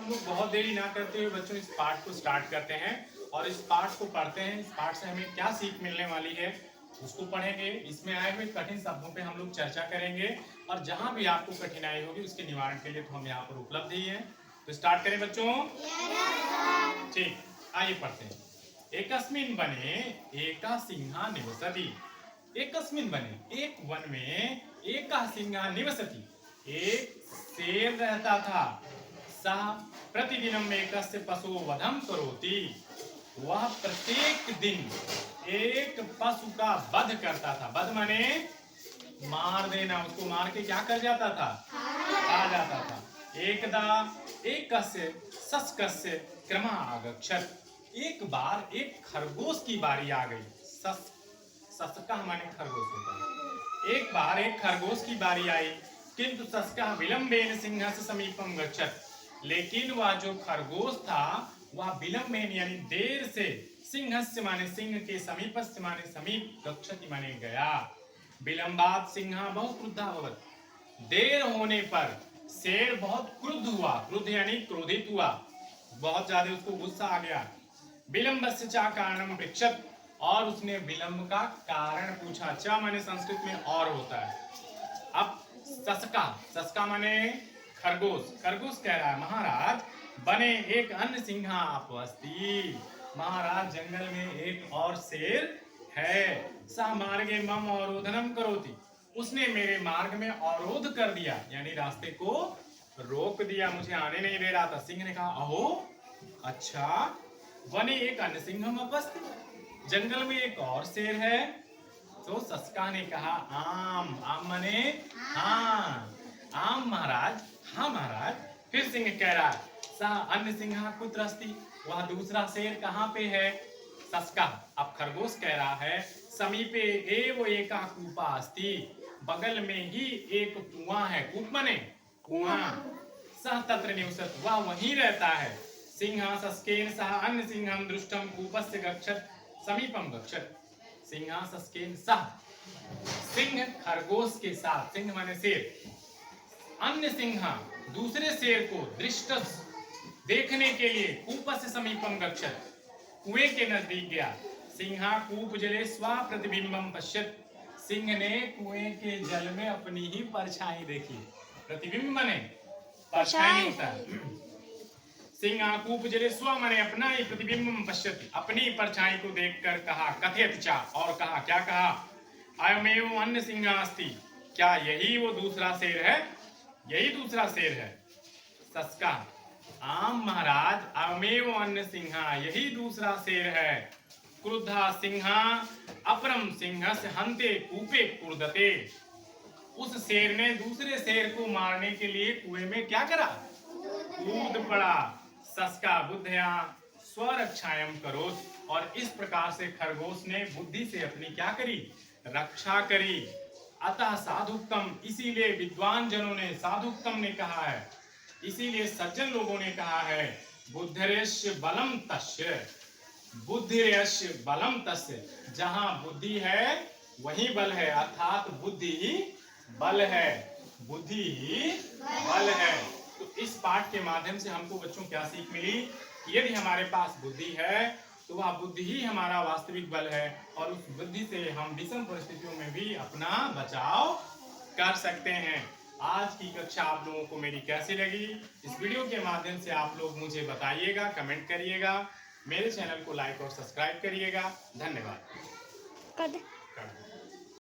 हम लोग बहुत देरी ना करते हुए बच्चों इस पाठ को स्टार्ट करते हैं और इस पाठ को पढ़ते हैं। इस पाठ से हमें क्या सीख मिलने वाली है उसको पढ़ेंगे। इसमें आए हुए कठिन शब्दों पे हम लोग चर्चा करेंगे और जहां भी आपको कठिनाई होगी उसके निवारण के लिए तो हम यहाँ पर उपलब्ध ही हैं। तो स्टार्ट करें बच्चों। ठीक, आइए पढ़ते हैं। एकस्मिन वने एका सिंहा निवसति। एकस्मिन वने, एक वन में एका सिंहा निवसति, एक शेर रहता था। सह प्रतिदिनम एकस्य पशु वधम करोति। वह प्रत्येक दिन एक पशु का वध करता था। वध माने मार देना, उसको मार के क्या कर जाता था, खा जाता था। एकदा एकस्य शस्कस्य क्रम आगच्छत। एक बार एक खरगोश की बारी आ गई। शस्का माने खरगोश होता है। एक बार एक खरगोश की बारी आई, किंतु शस्का विलंबेन सिंहस्य समीपम गच्छत। लेकिन वह जो खरगोश था वह विलंबेन यानी देर से, सिंहस्य माने सिंह के, समीपस्य माने समीप, गच्छति माने गया। विलंबात सिंहा बहुत क्रुद्धा भवत। देर होने पर शेर बहुत क्रुद्ध हुआ। क्रुद्ध यानी क्रोधित हुआ, बहुत ज्यादा उसको गुस्सा आ गया। विलंबस्य चा कारणम पृच्छत, और उसने विलंब का कारण पूछा। चा माने संस्कृत में और होता है। अब सस्का माने खरगोश। खरगोश कह रहा है, महाराज बने एक अन्य सिंहा अपस्ति। महाराज जंगल में एक और शेर है। सा मार्गे मम अवरोधनम करोति। उसने मेरे मार्ग में अवरोध कर दिया, यानी रास्ते को रोक दिया, मुझे आने नहीं दे रहा था। सिंह ने कहा, अहो अच्छा, वने एक अन्य सिंहम अपस्ति, जंगल में एक और शेर है। तो सस्का ने कहा, आम। आम माने हाँ, आम महाराज, हाँ महाराज। फिर सिंह कह रहा, सा अन्य सिंहा कुत्र अस्ति, वह दूसरा शेर कहाँ पे है। सस्का, अब खरगोश कह रहा है, समीपे एव एका कूपा अस्ति, बगल में ही एक कुआं है। कूप माने कुआं। सह तत्र निवसत, वह वहीं रहता है। सिंहा सस्केन सह अन्य सिंहम दृष्टम कूपस्य गच्छत समीपम गच्छत। सिंहा सस्केन सह, सिंह खरगोश के साथ, सिंह माने शेर, अन्य सिंहा दूसरे शेर को दृष्ट देखने के लिए कूपस्य समीपम गच्छत, कुएं के नजदीक गया। सिंहा कूप जले स्व प्रतिबिंबम पश्यत। सिंह ने कुएं के जल में अपनी ही परछाई देखी। प्रतिबिंब माने परछाई होता है। सिंहा कूप जले स्व माने अपना ही, प्रतिबिंबम पश्यत अपनी परछाई को देखकर कहा, कथयत चा, और कहा, क्या कहा, अयमेव अन्य सिंहा अस्ति, क्या यही वो दूसरा शेर है, यही दूसरा शेर है। सस्का, आम महाराज, अयमेव अन्य सिंहा, यही दूसरा शेर है। क्रुद्धा सिंहा अपरम सिंहस्य हन्ते कूपे कूर्दते। उस शेर ने दूसरे शेर को मारने के लिए कुएं में क्या करा, कूद पड़ा। सस्का बुद्धया स्वरक्षायम करोत, और इस प्रकार से खरगोश ने बुद्धि से अपनी क्या करी, रक्षा करी। अतः साधुक्तम, इसीलिए विद्वान जनों ने, साधुक्तम ने कहा है, इसीलिए सज्जन लोगों ने कहा है, बुद्धिरेश्य बलम तस्य, बुद्धिरेश्य बलम तस्य, जहां बुद्धि है वहीं बल है, अर्थात बुद्धि ही बल है, बुद्धि ही बल है। तो इस पाठ के माध्यम से हमको बच्चों क्या सीख मिली कि यदि हमारे पास बुद्धि है तो वह बुद्धि ही हमारा वास्तविक बल है, और उस बुद्धि से हम विषम परिस्थितियों में भी अपना बचाव कर सकते हैं। आज की कक्षा आप लोगों को मेरी कैसी लगी, इस वीडियो के माध्यम से आप लोग मुझे बताइएगा, कमेंट करिएगा, मेरे चैनल को लाइक और सब्सक्राइब करिएगा। धन्यवाद।